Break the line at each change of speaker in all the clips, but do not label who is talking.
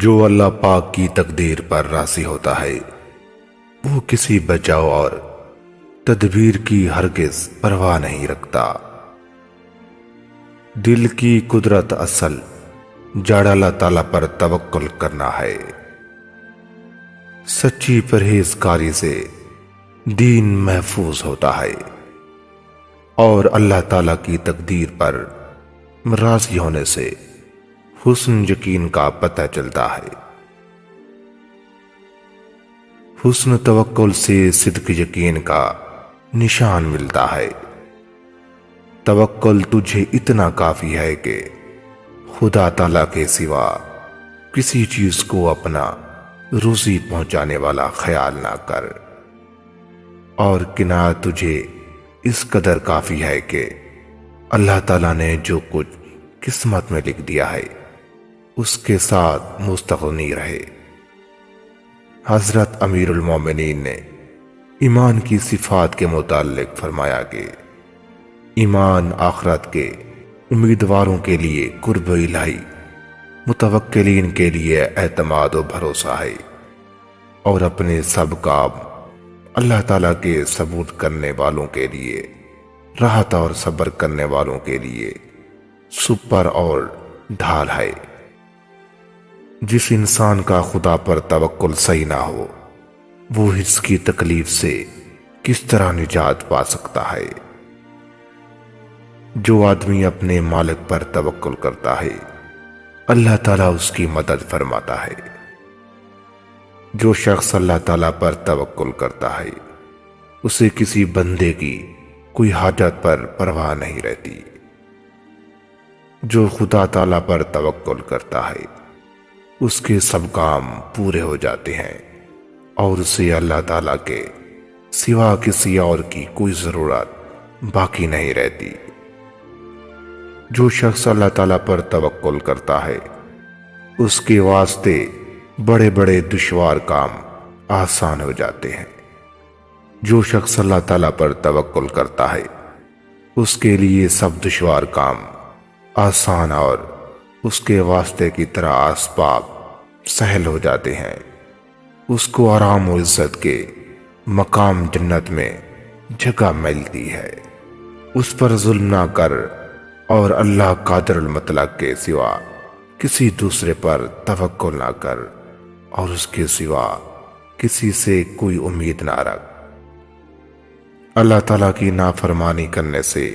جو اللہ پاک کی تقدیر پر راضی ہوتا ہے وہ کسی بچاؤ اور تدبیر کی ہرگز پرواہ نہیں رکھتا۔ دل کی قدرت اصل جڑ اللہ تعالیٰ پر توکل کرنا ہے۔ سچی پرہیزکاری سے دین محفوظ ہوتا ہے اور اللہ تعالیٰ کی تقدیر پر راضی ہونے سے حسن یقین کا پتہ چلتا ہے۔ حسن توکل سے صدق یقین کا نشان ملتا ہے۔ توکل تجھے اتنا کافی ہے کہ خدا تعالیٰ کے سوا کسی چیز کو اپنا روزی پہنچانے والا خیال نہ کر، اور قناعت تجھے اس قدر کافی ہے کہ اللہ تعالیٰ نے جو کچھ قسمت میں لکھ دیا ہے اس کے ساتھ مستغنی رہے۔ حضرت امیر المومنین نے ایمان کی صفات کے متعلق فرمایا کہ ایمان آخرت کے امیدواروں کے لیے قرب الہی، متوکلین کے لیے اعتماد و بھروسہ ہے، اور اپنے سب کام اللہ تعالیٰ کے ثبوت کرنے والوں کے لیے راحت اور صبر کرنے والوں کے لیے سپر اور ڈھال ہے۔ جس انسان کا خدا پر توکل صحیح نہ ہو وہ حرص کی تکلیف سے کس طرح نجات پا سکتا ہے؟ جو آدمی اپنے مالک پر توکل کرتا ہے اللہ تعالیٰ اس کی مدد فرماتا ہے۔ جو شخص اللہ تعالیٰ پر توکل کرتا ہے اسے کسی بندے کی کوئی حاجت پر پرواہ نہیں رہتی۔ جو خدا تعالیٰ پر توکل کرتا ہے اس کے سب کام پورے ہو جاتے ہیں اور اسے اللہ تعالیٰ کے سوا کسی اور کی کوئی ضرورت باقی نہیں رہتی۔ جو شخص اللہ تعالیٰ پر توکل کرتا ہے اس کے واسطے بڑے بڑے دشوار کام آسان ہو جاتے ہیں۔ جو شخص اللہ تعالیٰ پر توکل کرتا ہے اس کے لیے سب دشوار کام آسان اور اس کے واسطے کی طرح اسباب سہل ہو جاتے ہیں۔ اس کو آرام و عزت کے مقام جنت میں جگہ ملتی ہے۔ اس پر ظلم نہ کر اور اللہ قادر المطلق کے سوا کسی دوسرے پر توکل نہ کر، اور اس کے سوا کسی سے کوئی امید نہ رکھ۔ اللہ تعالیٰ کی نافرمانی کرنے سے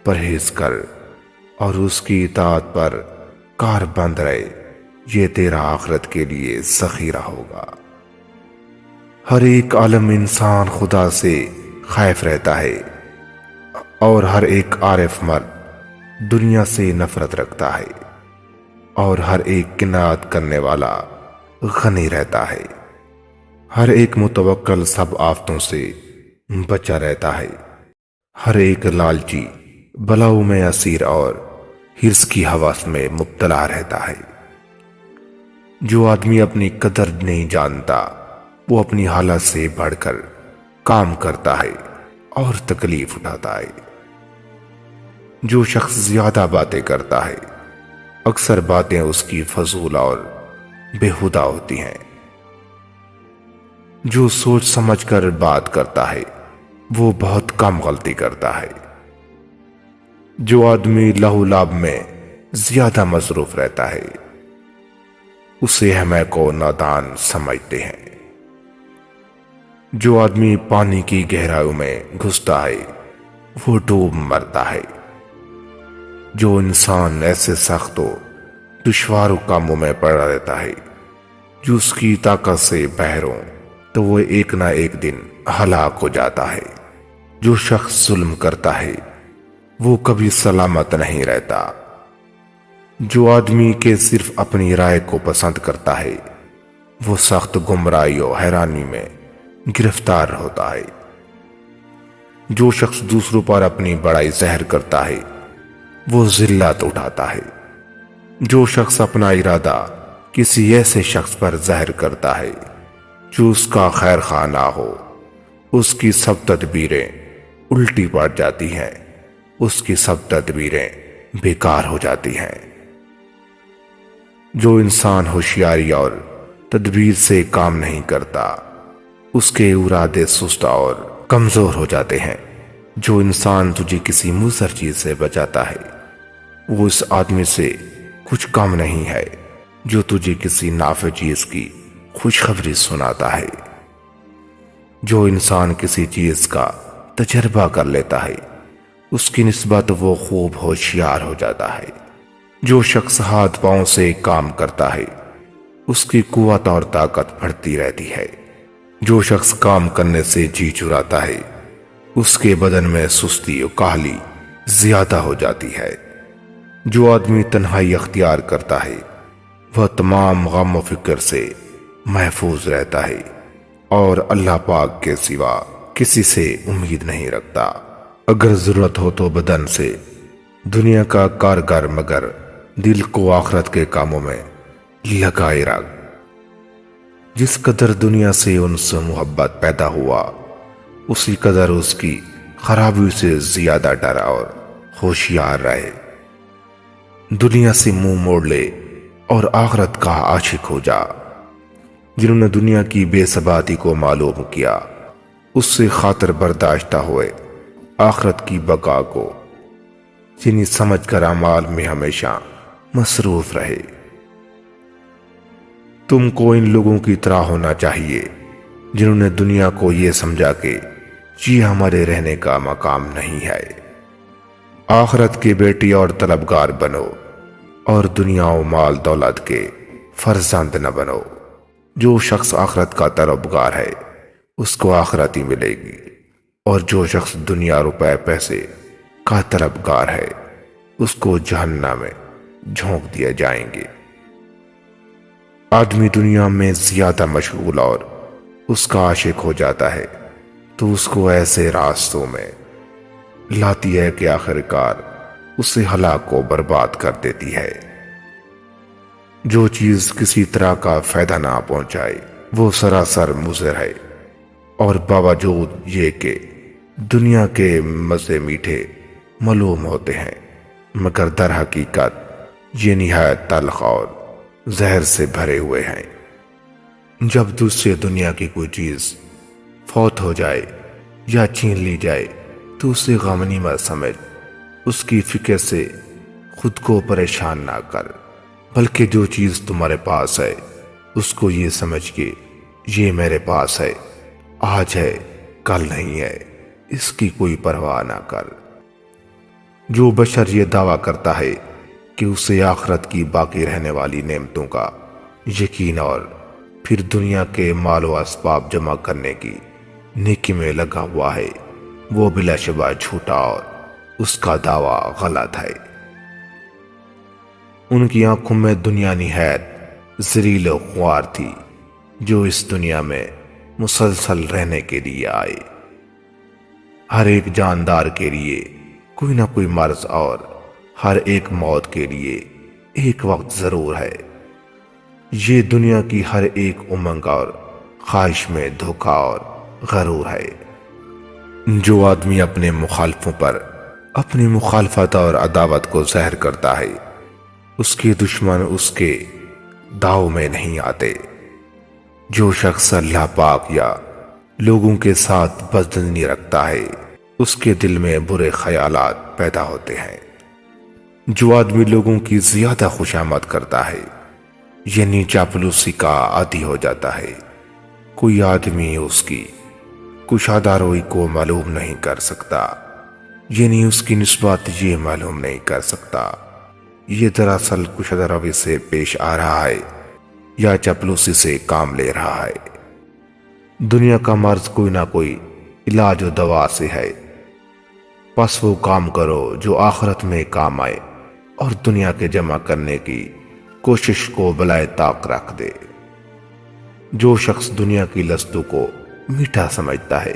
پرہیز کر اور اس کی اطاعت پر کار بند رہے، یہ تیرا آخرت کے لیے ذخیرہ ہوگا۔ ہر ایک عالم انسان خدا سے خائف رہتا ہے اور ہر ایک عارف مرد دنیا سے نفرت رکھتا ہے، اور ہر ایک قناعت کرنے والا غنی رہتا ہے۔ ہر ایک متوکل سب آفتوں سے بچا رہتا ہے۔ ہر ایک لالچی بلاؤں میں اسیر اور حرص کی ہوس میں مبتلا رہتا ہے۔ جو آدمی اپنی قدر نہیں جانتا وہ اپنی حالت سے بڑھ کر کام کرتا ہے اور تکلیف اٹھاتا ہے۔ جو شخص زیادہ باتیں کرتا ہے اکثر باتیں اس کی فضول اور بیہودہ ہوتی ہیں۔ جو سوچ سمجھ کر بات کرتا ہے وہ بہت کم غلطی کرتا ہے۔ جو آدمی لہو لعب میں زیادہ مصروف رہتا ہے اسے حمیق و نادان سمجھتے ہیں۔ جو آدمی پانی کی گہرائیوں میں گھستا ہے وہ ڈوب مرتا ہے۔ جو انسان ایسے سخت و دشوار کاموں میں پڑا رہتا ہے جو اس کی طاقت سے باہر ہوں تو وہ ایک نہ ایک دن ہلاک ہو جاتا ہے۔ جو شخص ظلم کرتا ہے وہ کبھی سلامت نہیں رہتا۔ جو آدمی کے صرف اپنی رائے کو پسند کرتا ہے وہ سخت گمراہی و حیرانی میں گرفتار ہوتا ہے۔ جو شخص دوسروں پر اپنی بڑائی ظاہر کرتا ہے وہ ذلت اٹھاتا ہے۔ جو شخص اپنا ارادہ کسی ایسے شخص پر ظاہر کرتا ہے جو اس کا خیر خواہ نہ ہو اس کی سب تدبیریں الٹی پڑ جاتی ہیں، اس کی سب تدبیریں بیکار ہو جاتی ہیں۔ جو انسان ہوشیاری اور تدبیر سے کام نہیں کرتا اس کے ارادے سست اور کمزور ہو جاتے ہیں۔ جو انسان تجھے کسی مضر چیز سے بچاتا ہے وہ اس آدمی سے کچھ کم نہیں ہے جو تجھے کسی نافع چیز کی خوشخبری سناتا ہے۔ جو انسان کسی چیز کا تجربہ کر لیتا ہے اس کی نسبت وہ خوب ہوشیار ہو جاتا ہے۔ جو شخص ہاتھ پاؤں سے کام کرتا ہے اس کی قوت اور طاقت بڑھتی رہتی ہے۔ جو شخص کام کرنے سے جی چراتا ہے اس کے بدن میں سستی و کاہلی زیادہ ہو جاتی ہے۔ جو آدمی تنہائی اختیار کرتا ہے وہ تمام غم و فکر سے محفوظ رہتا ہے اور اللہ پاک کے سوا کسی سے امید نہیں رکھتا۔ اگر ضرورت ہو تو بدن سے دنیا کا کارگر مگر دل کو آخرت کے کاموں میں لگائے رکھ۔ جس قدر دنیا سے ان سے محبت پیدا ہوا اسی قدر اس کی خرابی سے زیادہ ڈرا اور ہوشیار رہے۔ دنیا سے منہ موڑ لے اور آخرت کا عاشق ہو جا۔ جنہوں نے دنیا کی بے ثباتی کو معلوم کیا اس سے خاطر برداشتہ ہوئے آخرت کی بقا کو یعنی سمجھ کر اعمال میں ہمیشہ مصروف رہے۔ تم کو ان لوگوں کی طرح ہونا چاہیے جنہوں نے دنیا کو یہ سمجھا کہ یہ ہمارے رہنے کا مقام نہیں ہے۔ آخرت کے بیٹی اور طلبگار بنو اور دنیا و مال دولت کے فرزند نہ بنو۔ جو شخص آخرت کا طلبگار ہے اس کو آخرت ہی ملے گی اور جو شخص دنیا روپے پیسے کا طلبگار ہے اس کو جہنم میں جھونک دیے جائیں گے۔ آدمی دنیا میں زیادہ مشغول اور اس کا عاشق ہو جاتا ہے تو اس کو ایسے راستوں میں لاتی ہے کہ آخرکار اسے ہلاک و برباد کر دیتی ہے۔ جو چیز کسی طرح کا فائدہ نہ پہنچائے وہ سراسر مضر ہے، اور باوجود یہ کہ دنیا کے مزے میٹھے معلوم ہوتے ہیں مگر در حقیقت یہ نہایت تلخ اور زہر سے بھرے ہوئے ہیں۔ جب تجھ سے دنیا کی کوئی چیز فوت ہو جائے یا چھین لی جائے تو اسے غم مت سمجھ، اس کی فکر سے خود کو پریشان نہ کر، بلکہ جو چیز تمہارے پاس ہے اس کو یہ سمجھ کہ یہ میرے پاس ہے، آج ہے کل نہیں ہے، اس کی کوئی پرواہ نہ کر۔ جو بشر یہ دعویٰ کرتا ہے کہ اسے آخرت کی باقی رہنے والی نعمتوں کا یقین اور پھر دنیا کے مال و اسباب جمع کرنے کی نیکی میں لگا ہوا ہے وہ بلا شبہ جھوٹا اور اس کا دعویٰ غلط ہے۔ ان کی آنکھوں میں دنیا نہایت ذلیل و خوار تھی جو اس دنیا میں مسلسل رہنے کے لیے آئے۔ ہر ایک جاندار کے لیے کوئی نہ کوئی مرض اور ہر ایک موت کے لیے ایک وقت ضرور ہے۔ یہ دنیا کی ہر ایک امنگ اور خواہش میں دھوکہ اور غرور ہے۔ جو آدمی اپنے مخالفوں پر اپنی مخالفت اور عداوت کو ظاہر کرتا ہے اس کے دشمن اس کے داؤ میں نہیں آتے۔ جو شخص اللہ پاک یا لوگوں کے ساتھ بدظنی رکھتا ہے اس کے دل میں برے خیالات پیدا ہوتے ہیں۔ جو آدمی لوگوں کی زیادہ خوشامد کرتا ہے یعنی چاپلوسی کا عادی ہو جاتا ہے، کوئی آدمی اس کی کشادہ روی کو معلوم نہیں کر سکتا، یعنی اس کی نسبت یہ معلوم نہیں کر سکتا یہ دراصل کشادہ روی سے پیش آ رہا ہے یا چاپلوسی سے کام لے رہا ہے۔ دنیا کا مرض کوئی نہ کوئی علاج و دوا سے ہے، پس وہ کام کرو جو آخرت میں کام آئے اور دنیا کے جمع کرنے کی کوشش کو بلائے طاق رکھ دے۔ جو شخص دنیا کی لذتوں کو میٹھا سمجھتا ہے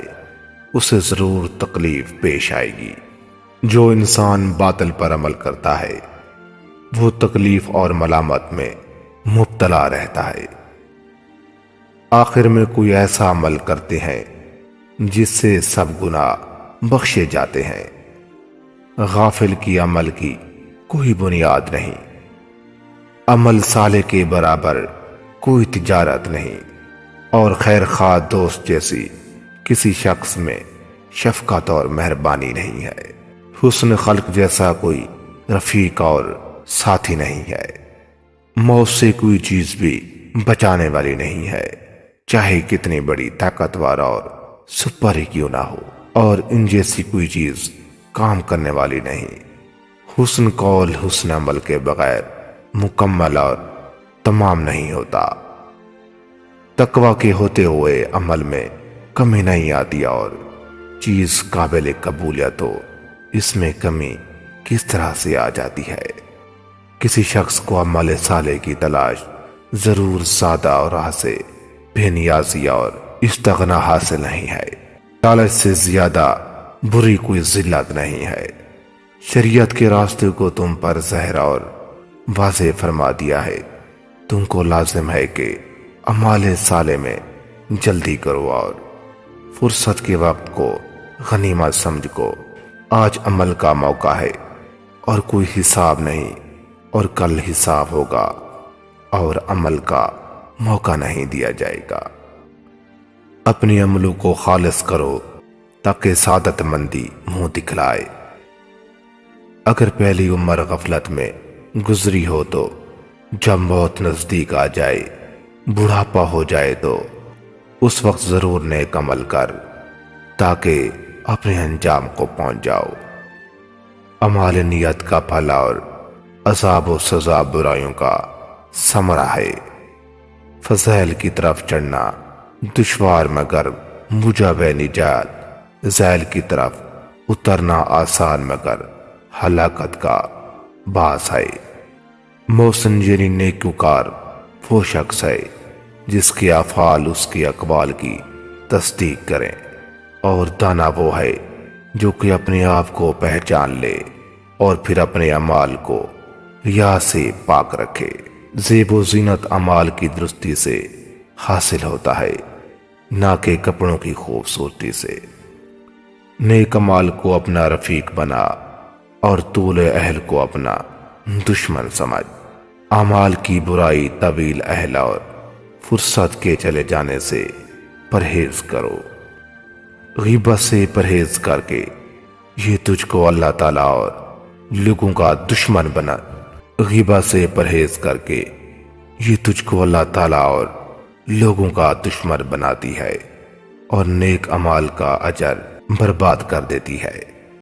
اسے ضرور تکلیف پیش آئے گی۔ جو انسان باطل پر عمل کرتا ہے وہ تکلیف اور ملامت میں مبتلا رہتا ہے۔ آخر میں کوئی ایسا عمل کرتے ہیں جس سے سب گناہ بخشے جاتے ہیں۔ غافل کی عمل کی کوئی بنیاد نہیں۔ عمل صالح کے برابر کوئی تجارت نہیں، اور خیر خواہ دوست جیسی کسی شخص میں شفقت اور مہربانی نہیں ہے۔ حسن خلق جیسا کوئی رفیق اور ساتھی نہیں ہے۔ موت سے کوئی چیز بھی بچانے والی نہیں ہے، چاہے کتنی بڑی طاقتور اور سپر ہی کیوں نہ ہو، اور ان جیسی کوئی چیز کام کرنے والی نہیں۔ حسن قول حسن عمل کے بغیر مکمل اور تمام نہیں ہوتا۔ تقوی کے ہوتے ہوئے عمل میں کمی نہیں آتی، اور چیز قابل قبولیت ہو اس میں کمی کس طرح سے آ جاتی ہے۔ کسی شخص کو عمل صالح کی تلاش ضرور سادہ اور راہ سے بے نیازی اور استغنا حاصل نہیں ہے۔ لالچ سے زیادہ بری کوئی ذلت نہیں ہے۔ شریعت کے راستے کو تم پر ظاہر اور واضح فرما دیا ہے۔ تم کو لازم ہے کہ اعمال صالح میں جلدی کرو اور فرصت کے وقت کو غنیمت سمجھ کو۔ آج عمل کا موقع ہے اور کوئی حساب نہیں، اور کل حساب ہوگا اور عمل کا موقع نہیں دیا جائے گا۔ اپنی عملوں کو خالص کرو تاکہ سعادت مندی منہ دکھلائے۔ اگر پہلی عمر غفلت میں گزری ہو تو جب موت نزدیک آ جائے، بڑھاپا ہو جائے تو اس وقت ضرور نیک عمل کر تاکہ اپنے انجام کو پہنچ جاؤ۔ اعمال نیت کا پھل اور عذاب و سزا برائیوں کا ثمرہ ہے۔ فضائل کی طرف چڑھنا دشوار مگر موجب نجات، ذیل کی طرف اترنا آسان مگر ہلاکت کا باعث ہے۔ محسن یعنی نیکوکار وہ شخص ہے جس کے افعال اس کے اقوال کی تصدیق کریں، اور دانا وہ ہے جو کہ اپنے آپ کو پہچان لے اور پھر اپنے اعمال کو ریا سے پاک رکھے۔ زیب و زینت اعمال کی درستی سے حاصل ہوتا ہے، نہ کہ کپڑوں کی خوبصورتی سے۔ نیک اعمال کو اپنا رفیق بنا اور طول اہل کو اپنا دشمن سمجھ۔ اعمال کی برائی طویل اہل اور فرصت کے چلے جانے سے پرہیز کرو۔ غیبت سے پرہیز کر کے یہ تجھ کو اللہ تعالیٰ اور لوگوں کا دشمن بنا۔ غیبت سے پرہیز کر کے یہ تجھ کو اللہ تعالیٰ اور لوگوں کا دشمن بناتی ہے، اور نیک اعمال کا اجر برباد کر دیتی ہے۔